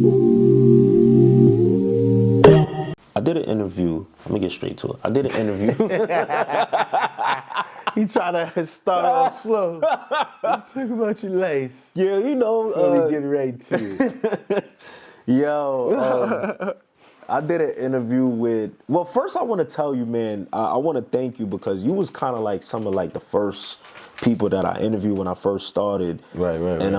I did an interview. Let me get straight to it. I did an interview. He try to start off slow. Let's talk about your life. Yeah, you know. Before we get right to it. Yo, I did an interview with. Well, first I want to tell you, man. I want to thank you because you was kind of like some of like the first people that I interviewed when I first started. Right. And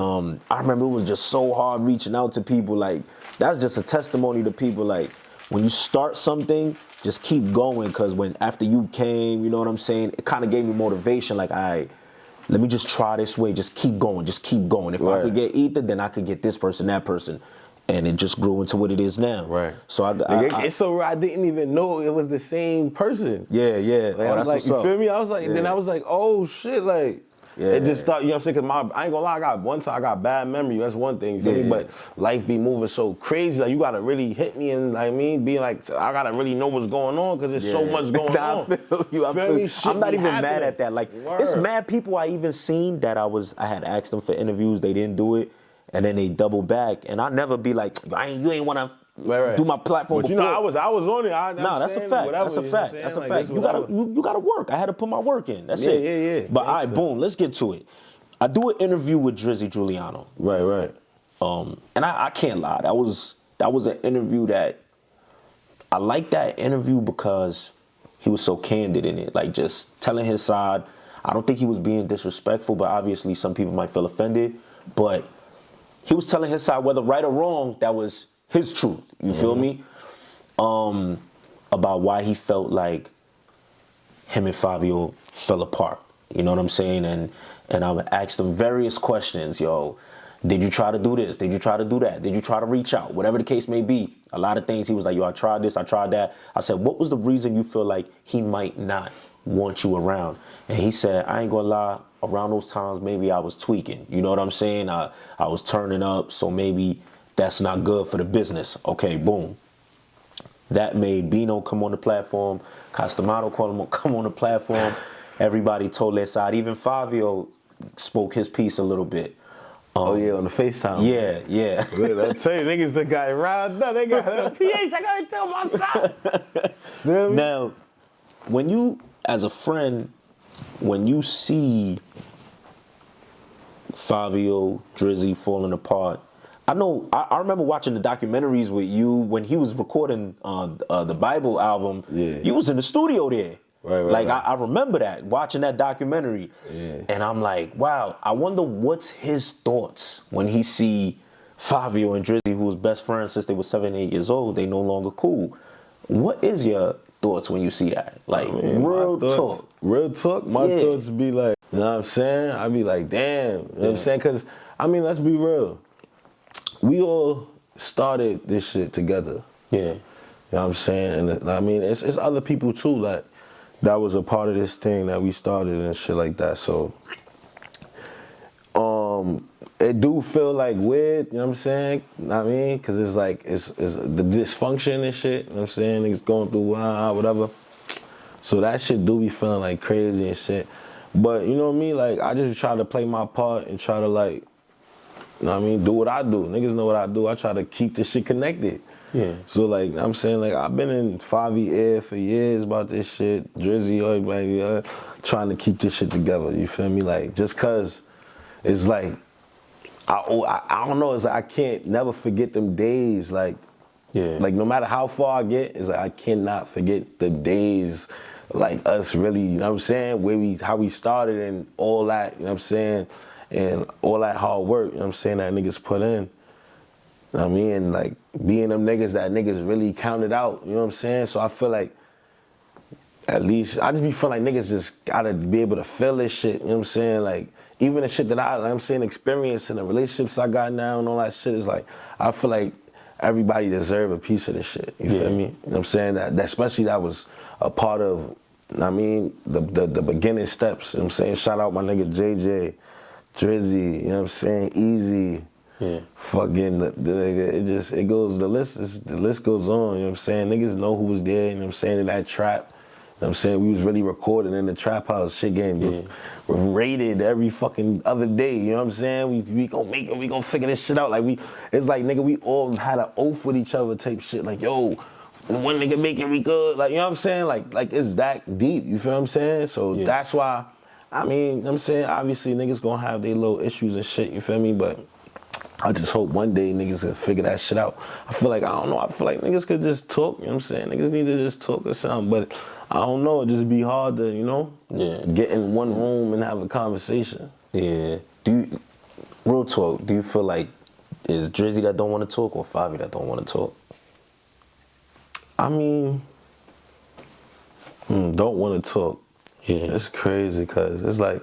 I remember it was just so hard reaching out to people. Like that's just a testimony to people. Like when you start something, just keep going. Because when after you came, you know what I'm saying. It kind of gave me motivation. Like, all right, let me just try this way. Just keep going. Just keep going. If I could get Ether, then I could get this person, that person. And it just grew into what it is now. Right. So it's so I didn't even know it was the same person. Yeah. Like, I was like, you feel me? I was like, then I was like, oh shit, like. Yeah. It just started, you know what I'm saying? Cause I ain't gonna lie, one time I got bad memory. That's one thing, you feel me? But life be moving so crazy. Like you gotta really hit me and like be like, I gotta really know what's going on because there's so much going on. I feel you. I'm not even mad at that. Like it's mad people I even seen that I had asked them for interviews, they didn't do it, and then they double back. And I never be like, you ain't wanna do my platform but before. You know, I was on it. No, that's a fact. That's a fact. That's a fact. You gotta work. I had to put my work in. That's it. Yeah. But all right, boom. Let's get to it. I do an interview with Drizzy Juliano. Right. And I can't lie. That was an interview that I liked that interview because he was so candid in it. Like just telling his side. I don't think he was being disrespectful, but obviously some people might feel offended. But he was telling his side, whether right or wrong, that was his truth. You feel me? About why he felt like him and Fivio fell apart. You know what I'm saying? And I asked him various questions. Yo, did you try to do this? Did you try to do that? Did you try to reach out? Whatever the case may be. A lot of things he was like, yo, I tried this, I tried that. I said, what was the reason you feel like he might not want you around? And he said, I ain't gonna lie, around those times maybe I was tweaking. You know what I'm saying? I was turning up, so maybe that's not good for the business. Okay, boom. That made Bino come on the platform. Costamato come on the platform. Everybody told their side. Even Fivio spoke his piece a little bit. On the FaceTime. Yeah. I tell you, niggas that got it riled up. They got a PH, I gotta tell my side. Now, when you, as a friend, when you see Fivio, Drizzy falling apart, I remember watching the documentaries with you when he was recording the Bible album. Yeah. You was in the studio there. Right. I remember that, watching that documentary. Yeah. And I'm like, wow, I wonder what's his thoughts when he see Fivio and Drizzy, who was best friends since they were 7, 8 years old, they no longer cool. What is your thoughts when you see that? Like, real talk. Real talk? My thoughts be like, you know what I'm saying? I be like, damn. You know what I'm saying? Because, I mean, let's be real. We all started this shit together. Yeah. You know what I'm saying? And I mean, it's other people too that was a part of this thing that we started and shit like that. So, it do feel like weird, you know what I'm saying? I mean, because it's like, it's the dysfunction and shit, you know what I'm saying? Niggas going through whatever. So that shit do be feeling like crazy and shit. But, you know what I mean? Like, I just try to play my part and try to like, you know what I mean? Do what I do. Niggas know what I do. I try to keep this shit connected. Yeah. So like, I'm saying like, I've been in Fivio ear for years about this shit. Drizzy, everybody, trying to keep this shit together. You feel me? Like, just cause it's like, I don't know, it's like I can't never forget them days. Like, like no matter how far I get, it's like I cannot forget the days like us really, you know what I'm saying? How we started and all that, you know what I'm saying? And all that hard work, you know what I'm saying, that niggas put in. You know what I mean? Like, being them niggas that niggas really counted out, you know what I'm saying? So I feel like, at least, I just be feeling like niggas just gotta be able to feel this shit, you know what I'm saying? Like, even the shit that I'm saying, experience in the relationships I got now and all that shit is like, I feel like everybody deserve a piece of this shit, you feel me? You know what I'm saying? That especially that was a part of, you know what I mean, the beginning steps, you know what I'm saying? Shout out my nigga JJ, Drizzy, you know what I'm saying? Easy. Yeah. Fucking, the list goes on, you know what I'm saying? Niggas know who was there, you know what I'm saying, in that trap. know what I'm saying? We was really recording in the trap house, shit getting raided every fucking other day, you know what I'm saying? We gonna make it, we gonna figure this shit out. Like it's like, nigga, we all had an oath with each other type shit. Like, yo, one nigga make it, we good. Like, you know what I'm saying? Like it's that deep, you feel what I'm saying? So that's why, I mean, you know what I'm saying, obviously niggas gonna have their little issues and shit, you feel me? But I just hope one day niggas can figure that shit out. I feel like niggas could just talk, you know what I'm saying? Niggas need to just talk or something, but I don't know, it just be hard to, you know, get in one room and have a conversation. Yeah. Real talk, do you feel like is Drizzy that don't want to talk or Fivio that don't want to talk? I mean, don't want to talk. Yeah. It's crazy because it's like,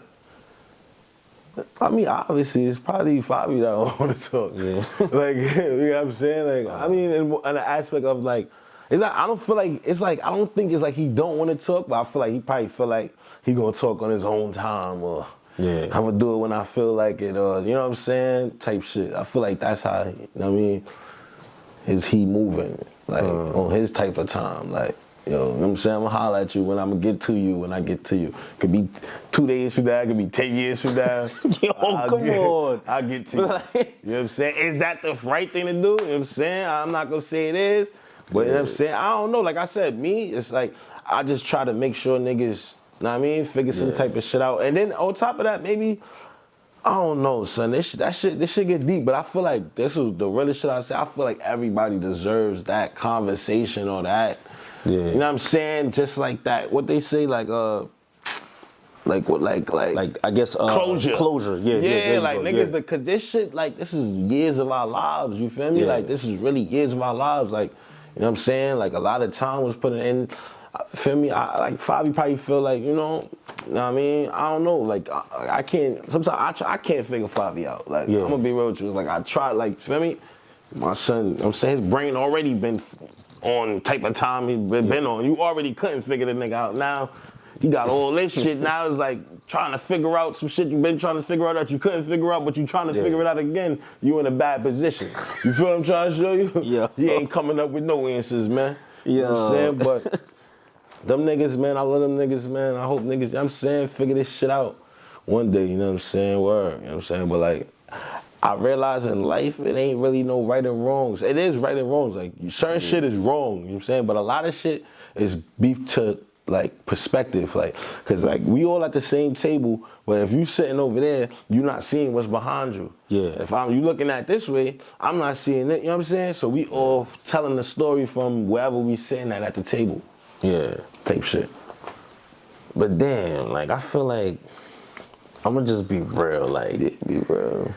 I mean, obviously, it's probably Fivio that don't want to talk. Yeah. Like, you know what I'm saying? Like, I mean, in the aspect of like, it's like, I don't feel like, it's like, I don't think it's like he don't want to talk, but I feel like he probably feel like he gonna talk on his own time or I'm gonna do it when I feel like it or, you know what I'm saying? Type shit. I feel like that's how, you know what I mean? Is he moving, like, on his type of time, like, yo, you know what I'm saying? I'm gonna holler at you when I'm gonna get to you when I get to you. Could be 2 days from now, could be 10 years from now. Yo, come on. I'll get to you. You know what I'm saying? Is that the right thing to do? You know what I'm saying? I'm not gonna say it is, but you know what I'm saying? I don't know. Like I said, me, it's like, I just try to make sure niggas, you know what I mean, figure some type of shit out. And then on top of that, maybe, I don't know, son. This shit get deep, but I feel like this is the realest shit I say. I feel like everybody deserves that conversation or that. Yeah. You know what I'm saying? Just like that. What they say, like I guess closure. Closure. Yeah. Yeah, like niggas, cause this shit, like, this is years of our lives. You feel me? Yeah. Like, this is really years of our lives. Like, you know what I'm saying? Like, a lot of time was put in. Feel me? Like Fivio probably feel like, you know what I mean? I don't know. Like I can't. Sometimes I can't figure Fivio out. Like I'm gonna be real with you. It's like I tried. Like feel me? My son. I'm saying his brain already been on type of time he been on. You already couldn't figure the nigga out. Now he got all this shit. Now it's like trying to figure out some shit you been trying to figure out that you couldn't figure out, but you trying to figure it out again. You in a bad position. You feel what I'm trying to show you? Yeah. He ain't coming up with no answers, man. Yeah. You know what I'm saying? But them niggas, man, I love them niggas, man. I hope niggas, I'm saying, figure this shit out one day, you know what I'm saying? Word, you know what I'm saying? But like, I realize in life, it ain't really no right and wrongs. It is right and wrongs. Like, certain shit is wrong, you know what I'm saying? But a lot of shit is beef to, like, perspective. Like, cause like, we all at the same table, but if you sitting over there, you not seeing what's behind you. Yeah. If you looking at this way, I'm not seeing it, you know what I'm saying? So we all telling the story from wherever we sitting at the table. Yeah. Type shit. But damn, like, I feel like, I'm gonna just be real, like. Yeah, be real.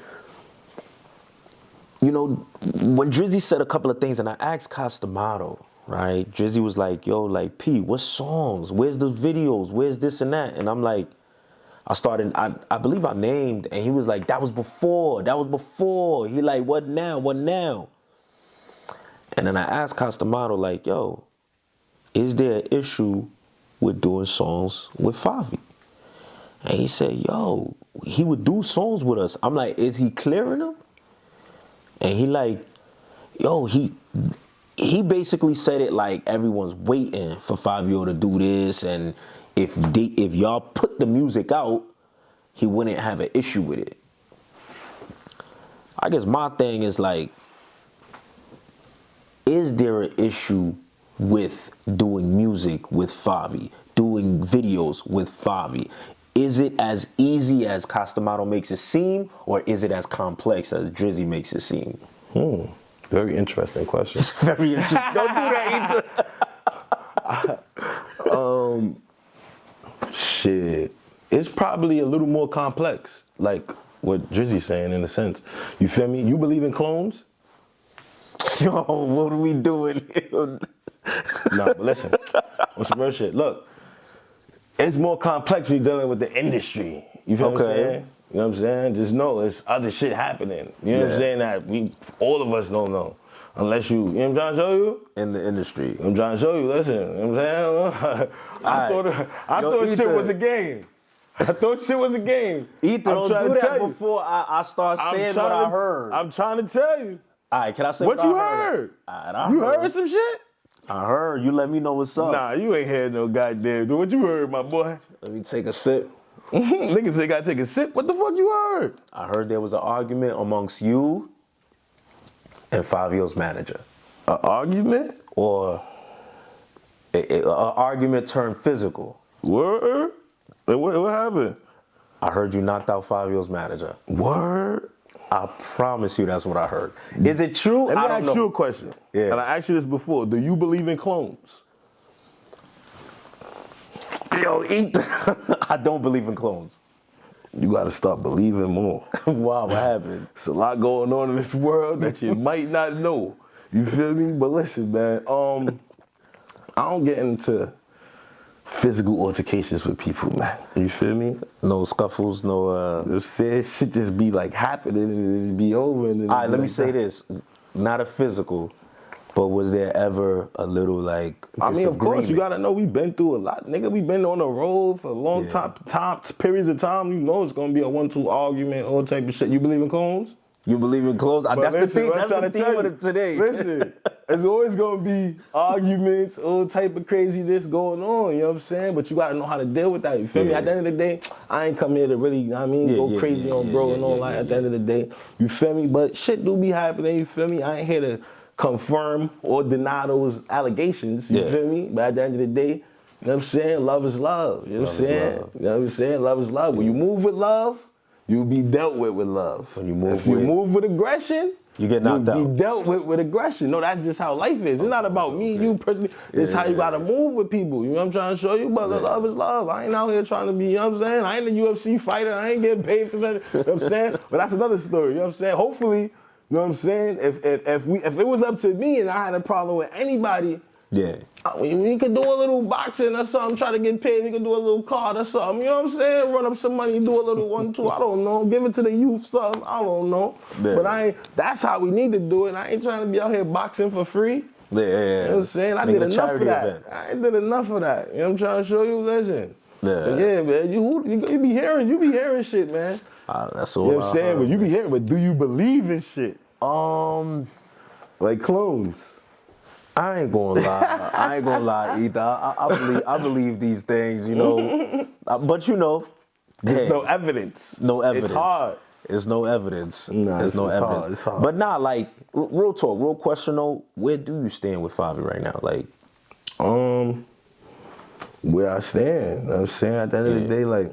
You know, when Drizzy said a couple of things, and I asked Costamato, right? Drizzy was like, yo, like, P, what songs? Where's the videos? Where's this and that? And I'm like, I believe I named, and he was like, that was before. He like, what now? And then I asked Costamato, like, yo, is there an issue with doing songs with Fivio? And he said, yo, he would do songs with us. I'm like, is he clearing them? And he like, yo, he basically said it like everyone's waiting for Fivio to do this, and if y'all put the music out, he wouldn't have an issue with it. I guess my thing is like, is there an issue with doing music with Fivio, doing videos with Fivio? Is it as easy as Costamato makes it seem, or is it as complex as Drizzy makes it seem? Very interesting question. It's very interesting. Don't do that either. Shit. It's probably a little more complex, like what Drizzy's saying in a sense. You feel me? You believe in clones? Yo, what are we doing? No, but listen, on some real shit. Look, it's more complex when you're dealing with the industry. You feel what I'm saying? You know what I'm saying? Just know it's other shit happening. You know what I'm saying? That all of us don't know. Unless you know what I'm trying to show you? In the industry. I'm trying to show you, listen, you know what I'm saying? I thought shit was a game. I thought shit was a game. Ethan, don't do that before I start saying what I heard. I'm trying to tell you. All right, can I say what you heard? Right, you heard some shit? I heard. You let me know what's up. Nah, you ain't had no goddamn. What you heard, my boy? Let me take a sip. Niggas say gotta take a sip. What the fuck you heard? I heard there was an argument amongst you and Fivio's manager. An argument? Or an argument turned physical. Word? What happened? I heard you knocked out Fivio's manager. Word? I promise you that's what I heard. Is it true? Let me I don't ask know. you a question. Yeah. And I asked you this before. Do you believe in clones? Yo, I don't believe in clones. You gotta start believing more. Wow, what happened? There's a lot going on in this world that you might not know. You feel me? But listen, man. I don't get into physical altercations with people, man. You feel me? No scuffles, no. Shit just be like happening and it be over. And All right, let me say this: not a physical, but was there ever a little like? I mean, of course, you gotta know we've been through a lot, nigga. We've been on the road for a long time, periods of time. You know it's gonna be a 1-2 argument, all type of shit. You believe in clones? You believe in clones? That's the thing. That's the theme of it today. Listen, there's always gonna be arguments, all type of craziness going on. You know what I'm saying? But you gotta know how to deal with that. You feel me? At the end of the day, I ain't come here to really, go crazy on bro and all that. At the end of the day, you feel me? But shit do be happening. You feel me? I ain't here to confirm or deny those allegations. You feel me? But at the end of the day, you know what I'm saying? Love is love. You know what I'm saying? You know what I'm saying? Love is love. When you move with love, you'll be dealt with love. When you move if you move with aggression, you get knocked out. You'll be dealt with aggression. No, that's just how life is. It's not about me, you personally. It's how you gotta move with people. You know what I'm trying to show you? But love is love. I ain't out here trying to be, you know what I'm saying? I ain't a UFC fighter. I ain't getting paid for that. You know what I'm saying? But that's another story. You know what I'm saying? Hopefully, you know what I'm saying? If it was up to me and I had a problem with anybody, we could do a little boxing or something, try to get paid. We could do a little card or something. You know what I'm saying? Run up some money, do a little 1-2. I don't know. Give it to the youth, something. I don't know. But that's how we need to do it. I ain't trying to be out here boxing for free. You know what I'm saying? I did enough of that. Event. I did enough of that. You know what I'm trying to show you? Listen. But man, you be hearing shit, man. That's all. You know what I'm saying? But you be hearing, but do you believe in shit? Like clones. I ain't gonna lie. Either I believe these things, you know. But you know, there's no evidence. No evidence. It's hard. There's no evidence. Nah, there's no evidence. Hard. It's hard. But nah, like real talk, real question though. Where do you stand with Fivio right now? Like, where I stand. You know what I'm saying? At the end of the day, like,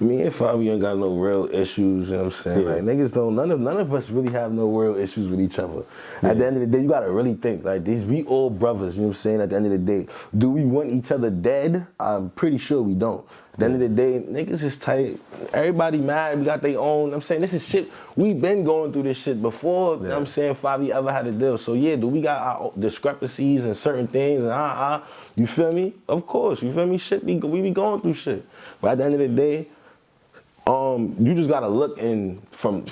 me and Fivio ain't got no real issues, you know what I'm saying? Like, niggas don't, none of us really have no real issues with each other. At the end of the day, you gotta really think, like, we all brothers, you know what I'm saying? At the end of the day, do we want each other dead? I'm pretty sure we don't. At the end of the day, niggas is tight. Everybody mad, we got their own, you know what I'm saying? This is shit, we been going through this shit before, you know what I'm saying, Fivio ever had a deal. So yeah, do we got our discrepancies and certain things, and you feel me? Of course, you feel me? Shit, we be going through shit. But at the end of the day, you just gotta look in from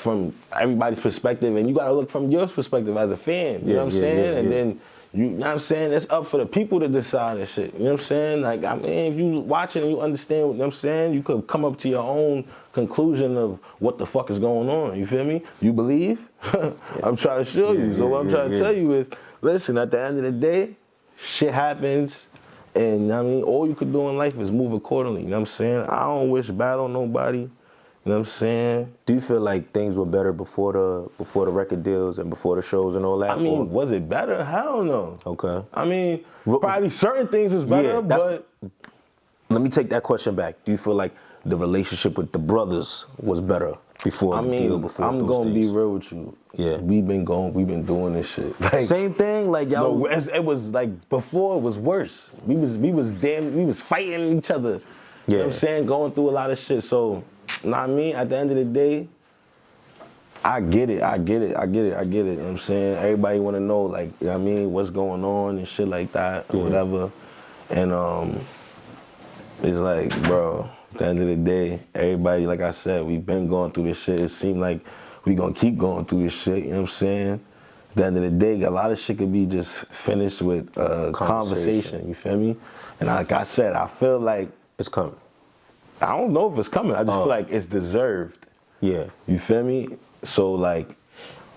everybody's perspective, and you gotta look from your perspective as a fan. You know what I'm saying? And then you know what I'm saying? It's up for the people to decide and shit. You know what I'm saying? Like, I mean, if you watch it and you understand what I'm saying, you could come up to your own conclusion of what the fuck is going on. You feel me? You believe? I'm trying to show you. So what I'm trying to tell you is, listen, at the end of the day, shit happens. And I mean, all you could do in life is move accordingly. You know what I'm saying? I don't wish bad on nobody. You know what I'm saying? Do you feel like things were better before the record deals and before the shows and all that? I mean, was it better? Hell no. Okay. I mean, probably certain things was better, but... Let me take that question back. Do you feel like the relationship with the brothers was better before the deal, before I'm gonna be real with you. Yeah. We've been doing this shit. Like, same thing, like y'all. No, it was like before it was worse. We was fighting each other. You know what I'm saying? Going through a lot of shit. So, not me, at the end of the day, I get it. You know what I'm saying? Everybody wanna know, like, you know what I mean, what's going on and shit like that or whatever. And it's like, bro, at the end of the day, everybody, like I said, we've been going through this shit. It seemed like we gonna keep going through this shit, you know what I'm saying? At the end of the day, a lot of shit could be just finished with conversation, you feel me? And like I said, I feel like it's coming. I don't know if it's coming. I just feel like it's deserved. Yeah. You feel me? So like,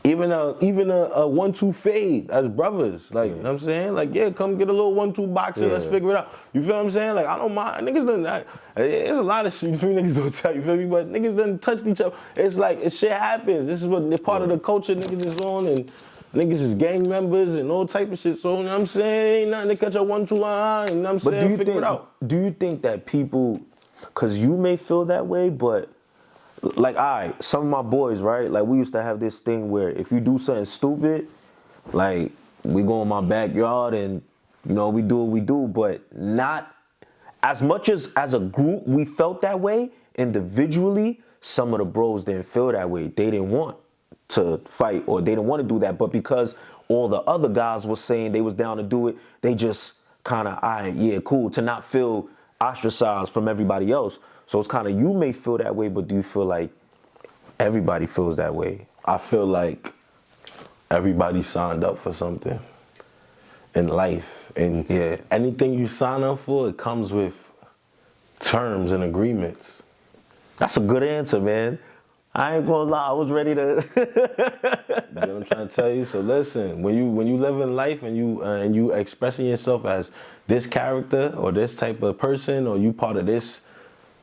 Even a 1-2 fade as brothers. Like, you know what I'm saying? Like, yeah, come get a little 1-2 boxing, let's figure it out. You feel what I'm saying? Like, I don't mind. Niggas done, there's a lot of shit niggas don't tell, you feel me? But niggas done touched each other. It's like, shit happens. This is what part of the culture niggas is on, and niggas is gang members and all type of shit. So, you know what I'm saying? Ain't nothing to catch a 1-2, you know what I'm saying? Figure it out. Do you think that people, because you may feel that way, but like, some of my boys, right? Like, we used to have this thing where if you do something stupid, like, we go in my backyard and, you know, we do what we do, but not as much as a group we felt that way. Individually, some of the bros didn't feel that way. They didn't want to fight, or they didn't want to do that, but because all the other guys were saying they was down to do it, they just kind of, yeah, cool, to not feel ostracized from everybody else. So it's kind of, you may feel that way, but do you feel like everybody feels that way? I feel like everybody signed up for something in life. And anything you sign up for, it comes with terms and agreements. That's a good answer, man. I ain't gonna lie, I was ready to. You know what I'm trying to tell you? So listen, when you live in life and you expressing yourself as this character or this type of person, or you part of this,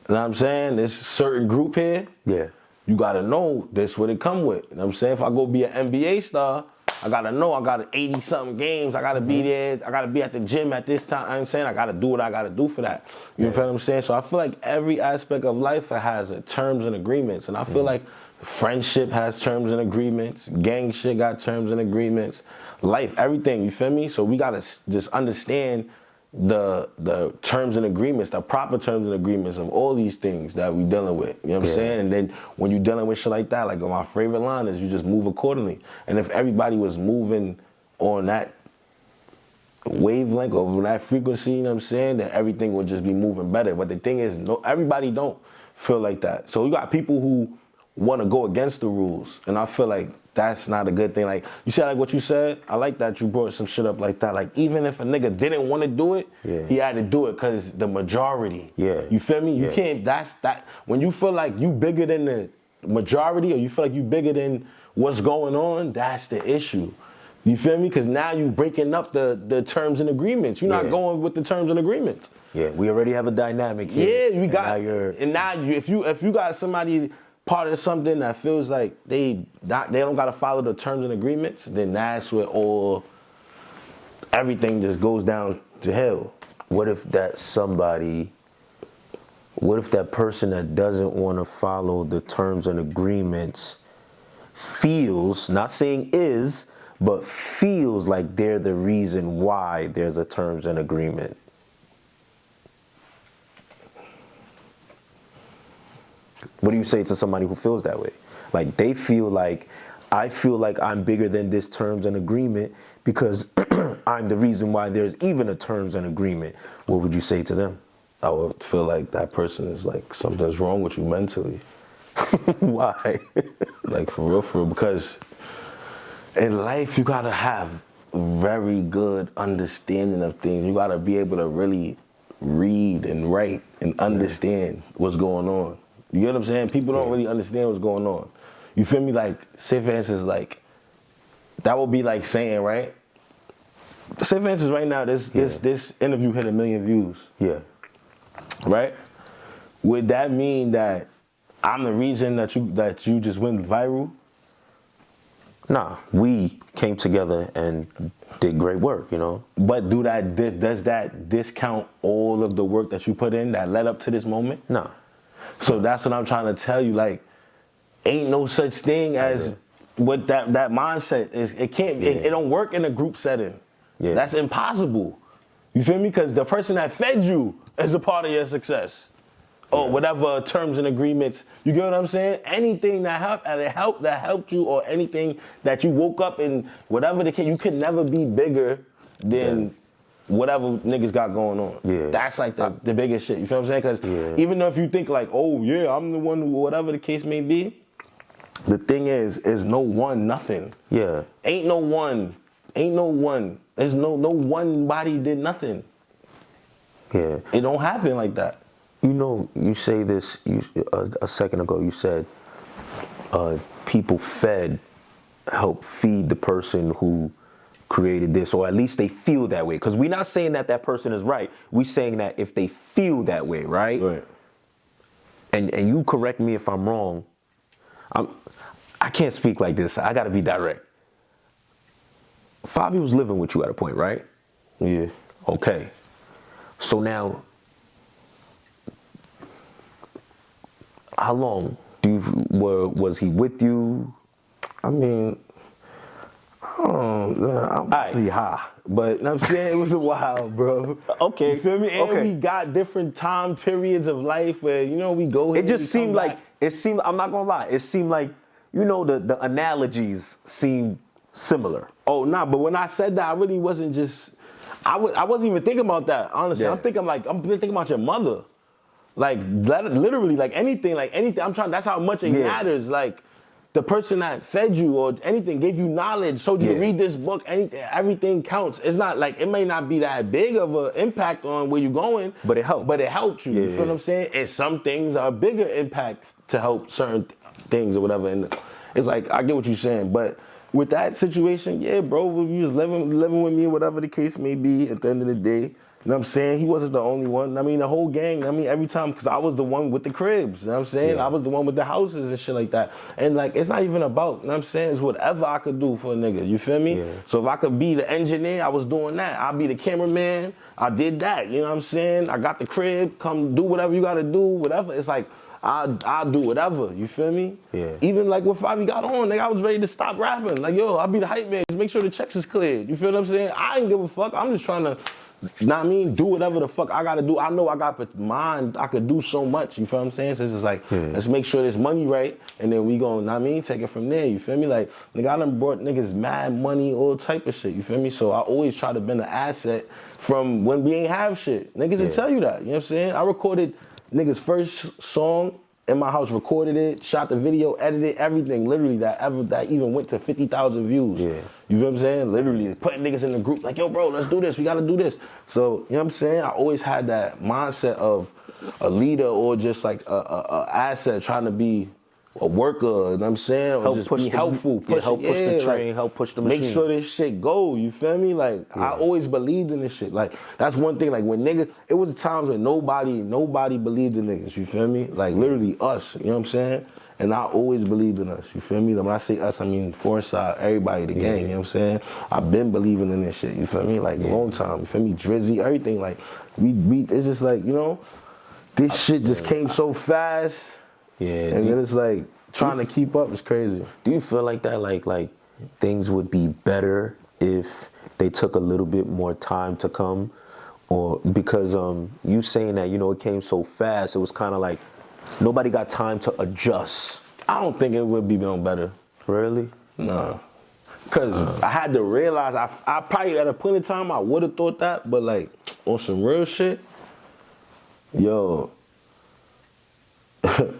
you know what I'm saying, this certain group here, you gotta know this what it come with. You know what I'm saying? If I go be an NBA star, I gotta know I got 80-something games, I gotta be there, I gotta be at the gym at this time. You know what I'm saying? I gotta do what I gotta do for that. You feel what I'm saying? So I feel like every aspect of life has terms and agreements. And I feel like friendship has terms and agreements, gang shit got terms and agreements, life, everything, you feel me? So we gotta just understand the terms and agreements, the proper terms and agreements of all these things that we dealing with. You know what I'm saying? And then when you dealing with shit like that, like my favorite line is you just move accordingly. And if everybody was moving on that wavelength or that frequency, you know what I'm saying, then everything would just be moving better. But the thing is, no, everybody don't feel like that. So you got people who want to go against the rules, and I feel like that's not a good thing. Like you said, like what you said, I like that you brought some shit up like that. Like even if a nigga didn't want to do it, he had to do it because the majority. You feel me? You can't. That's that. When you feel like you bigger than the majority, or you feel like you bigger than what's going on, that's the issue. You feel me? Because now you breaking up the terms and agreements. You're not going with the terms and agreements. We already have a dynamic here. Yeah, we got. And now if you got somebody part of something that feels like they don't gotta follow the terms and agreements, then that's where everything just goes down to hell. What if that person that doesn't want to follow the terms and agreements feels, not saying is, but feels like they're the reason why there's a terms and agreement? What do you say to somebody who feels that way? Like they feel like, I feel like I'm bigger than this terms and agreement because I'm the reason why there's even a terms and agreement. What would you say to them? I would feel like that person is like, something's wrong with you mentally. Why? Like for real, because in life you gotta have very good understanding of things. You gotta be able to really read and write and understand what's going on. You get what I'm saying? People don't really understand what's going on. You feel me? Like, say for instance, like, that would be like saying, right? Say for instance, right now, this interview hit 1 million views. Right? Would that mean that I'm the reason that you just went viral? Nah, we came together and did great work, you know? But does that discount all of the work that you put in that led up to this moment? Nah. So that's what I'm trying to tell you. Like, ain't no such thing as what that mindset is. It can't. It don't work in a group setting. That's impossible. You feel me? Because the person that fed you is a part of your success, or whatever terms and agreements. You get what I'm saying? Anything that helped you, or anything that you woke up in, whatever the case, you can never be bigger than whatever niggas got going on. That's like the biggest shit. You feel what I'm saying? Because even though if you think like, oh yeah, I'm the one, whatever the case may be, the thing is no one nothing. Ain't no one. There's no one body did nothing. It don't happen like that. You know, you say this a second ago. You said people fed help feed the person who created this, or at least they feel that way. Because we're not saying that that person is right. We're saying that if they feel that way, right? Right. And you correct me if I'm wrong. I can't speak like this. I got to be direct. Fivio was living with you at a point, right? Yeah. Okay. So now, how long was he with you? I mean, I'm pretty high, but you know what I'm saying, it was a while, bro. Okay. You feel me? And okay. we got different time periods of life where, you know, we go here. It just seemed like, I'm not gonna lie, it seemed like, you know, the analogies seem similar. Oh, nah, but when I said that, I really wasn't just, I wasn't even thinking about that, honestly. Yeah. I'm thinking about your mother. Like, literally, like anything, that's how much it matters. Like, the person that fed you or anything, gave you knowledge, told you to read this book, everything counts. It's not like, it may not be that big of an impact on where you're going. But it helped. But it helped you, you feel what I'm saying? And some things are a bigger impact to help certain things or whatever. And it's like, I get what you're saying. But with that situation, yeah, bro, you was living with me, whatever the case may be at the end of the day. You know what I'm saying? He wasn't the only one. I mean, the whole gang, I mean, every time, because I was the one with the cribs, you know what I'm saying? Yeah. I was the one with the houses and shit like that. And, like, it's not even about, you know what I'm saying? It's whatever I could do for a nigga, you feel me? Yeah. So if I could be the engineer, I was doing that. I'd be the cameraman, I did that, you know what I'm saying? I got the crib, come do whatever you gotta do, whatever. It's like, I'll do whatever, you feel me? Yeah. Even like when Fivio got on, nigga, I was ready to stop rapping. Like, yo, I'll be the hype man, just make sure the checks is cleared. You feel what I'm saying? I ain't give a fuck, I'm just trying to, know what I mean, do whatever the fuck I gotta do. I know I got mind, I could do so much, you feel what I'm saying? So it's just like, let's make sure this money right, and then we gon', know what I mean, take it from there, you feel me? Like, nigga, I done brought niggas mad money, all type of shit, you feel me? So I always try to bend an asset from when we ain't have shit. Niggas will tell you that, you know what I'm saying? I recorded niggas' first song in my house, recorded it, shot the video, edited everything, literally that even went to 50,000 views. Yeah. You feel what I'm saying? Literally putting niggas in the group like, yo, bro, let's do this, we gotta do this. So, you know what I'm saying? I always had that mindset of a leader or just like a asset trying to be a worker, you know what I'm saying? Or Help just push be the- helpful. help push the train, like, help push the machine. Make sure this shit go, you feel me? Like, I always believed in this shit. Like, that's one thing, like when niggas, it was times when nobody believed in niggas, you feel me? Like literally us, you know what I'm saying? And I always believed in us, you feel me? Like, when I say us, I mean Foreign Side, everybody, the gang, you know what I'm saying? I've been believing in this shit, you feel me? Like, long time, you feel me? Drizzy, everything, like, we it's just like, you know, this shit just came so fast. Yeah. And then it's like, trying to keep up is crazy. Do you feel like that, like things would be better if they took a little bit more time to come? Or because you saying that, you know, it came so fast, it was kind of like nobody got time to adjust. I don't think it would be no better. Really? Nah. Because I had to realize, I probably at a point in time, I would have thought that, but like, on some real shit, yo,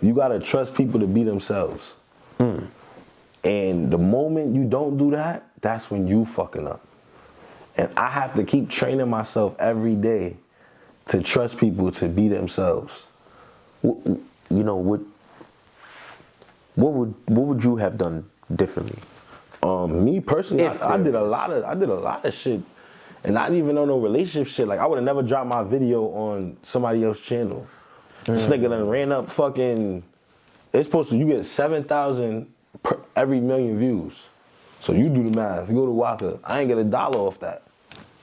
you gotta trust people to be themselves. And the moment you don't do that, that's when you fucking up. And I have to keep training myself every day to trust people to be themselves. You know, what would you have done differently? Me personally, I did a lot of shit, and not even on no relationship shit. Like, I would have never dropped my video on somebody else's channel. This nigga done ran up fucking, it's supposed to, you get 7,000 per every million views. So you do the math. You go to Waka, I ain't get $1 off that.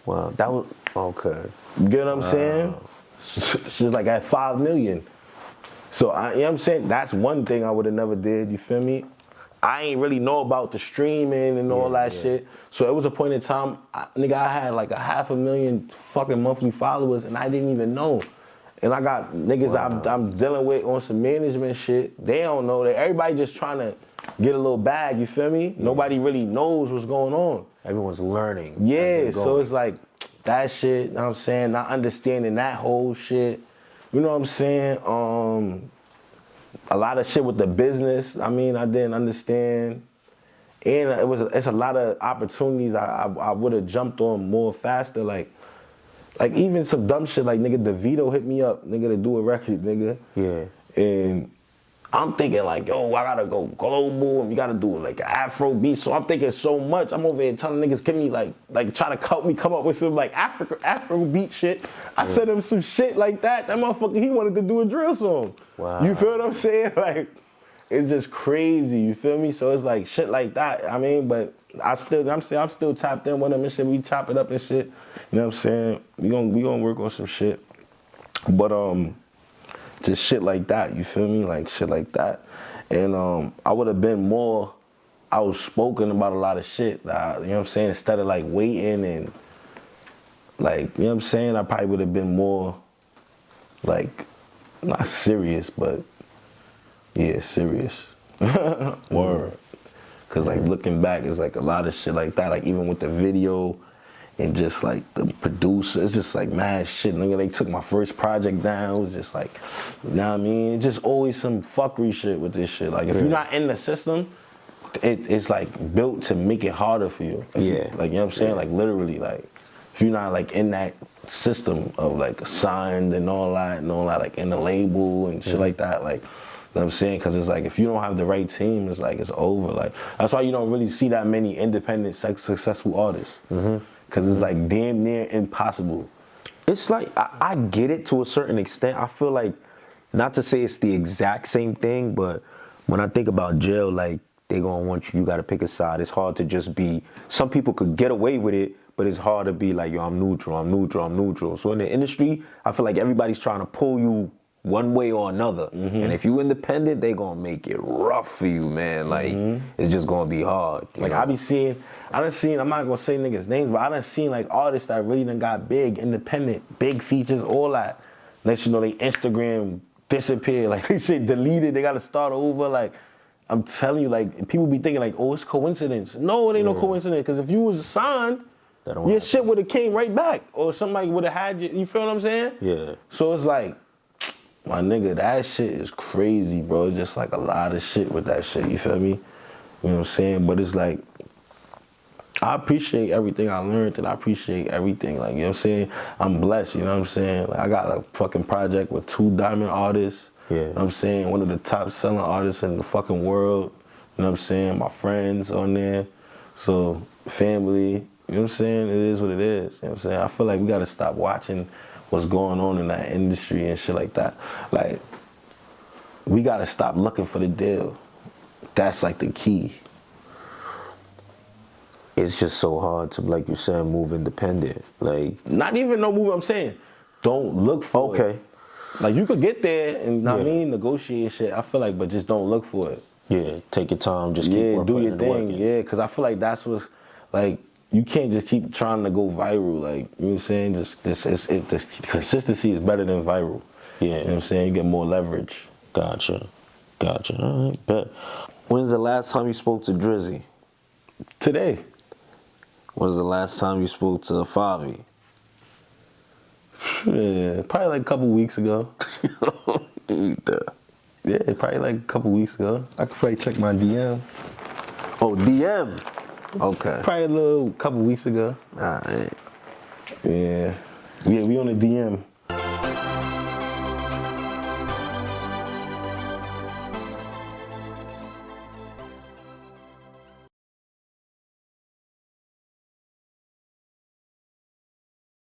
Wow, that was, okay. You get what I'm saying? She's like at 5 million. So, you know what I'm saying? That's one thing I would have never did, you feel me? I ain't really know about the streaming and all that shit. So it was a point in time, nigga, I had like 500,000 fucking monthly followers and I didn't even know. And I got niggas I'm dealing with on some management shit. They don't know that. Everybody just trying to get a little bag, you feel me? Nobody really knows what's going on. Everyone's learning. Yeah, so it's like that shit, you know what I'm saying? Not understanding that whole shit. You know what I'm saying? A lot of shit with the business, I mean, I didn't understand. And it's a lot of opportunities I would have jumped on more faster, like even some dumb shit like, nigga, DeVito hit me up, nigga, to do a record, nigga. Yeah. And I'm thinking like, yo, I gotta go global and we gotta do like an Afro beat. So I'm thinking so much. I'm over here telling niggas, give me like trying to help me come up with some like Afro beat shit. I sent him some shit like that. That motherfucker, he wanted to do a drill song. Wow. You feel what I'm saying? Like, it's just crazy. You feel me? So it's like shit like that. I mean, but I'm still tapped in with him and shit. We chop it up and shit. You know what I'm saying? We gonna work on some shit. But just shit like that, you feel me? Like shit like that. And I would have been more outspoken about a lot of shit. You know what I'm saying? Instead of like waiting and like, you know what I'm saying? I probably would have been more like, not serious, but yeah, serious. Word. Cause like looking back, it's like a lot of shit like that. Like even with the video and just like the producer, it's just like mad shit. Nigga, they took my first project down. It was just like, you know what I mean? It's just always some fuckery shit with this shit. Like if you're not in the system, it's like built to make it harder for you. Like you know what I'm saying? Like literally, like if you're not like in that system of like signed and all that, like in the label and shit like that, like, you know what I'm saying? Because it's like, if you don't have the right team, it's like, it's over. Like, that's why you don't really see that many independent, successful artists. Because it's like damn near impossible. It's like, I get it to a certain extent. I feel like, not to say it's the exact same thing, but when I think about jail, like, they gonna want you got to pick a side. It's hard to just be, some people could get away with it, but it's hard to be like, yo, I'm neutral. So in the industry, I feel like everybody's trying to pull you one way or another. And if you independent, they gonna make it rough for you, man. Like, it's just gonna be hard. Like, I done seen, I'm not gonna say niggas' names, but I done seen like artists that really done got big, independent, big features, all that. Next you know, they Instagram disappear, like they shit deleted, they gotta start over. Like, I'm telling you, like, people be thinking like, oh, it's coincidence. No, it ain't no coincidence, because if you was signed, your shit would have came right back. Or somebody would have had you feel what I'm saying? Yeah. So it's like, my nigga, that shit is crazy, bro. It's just like a lot of shit with that shit, you feel me? You know what I'm saying? But it's like, I appreciate everything I learned and I appreciate everything. Like, you know what I'm saying? I'm blessed, you know what I'm saying? Like, I got a fucking project with 2 diamond artists. Yeah. You know what I'm saying? One of the top selling artists in the fucking world. You know what I'm saying? My friends on there. So, family. You know what I'm saying? It is what it is. You know what I'm saying? I feel like we gotta stop watching what's going on in that industry and shit like that. Like, we gotta stop looking for the deal. That's like the key. It's just so hard to, like you said, move independent. Like, not even no move, I'm saying, don't look for it. Like, you could get there and, I mean, negotiate shit, I feel like, but just don't look for it. Yeah, take your time, just keep working. Do your thing, because I feel like that's what's, like, you can't just keep trying to go viral, like, you know what I'm saying? This consistency is better than viral. Yeah. You know what I'm saying? You get more leverage. Gotcha. All right, bet. When's the last time you spoke to Drizzy? Today. When's the last time you spoke to Fivio? Yeah, probably like a couple weeks ago. Yeah, probably like a couple weeks ago. I could probably check my DM. Oh, DM? Okay. Probably a couple weeks ago. All right. Yeah. We on the DM.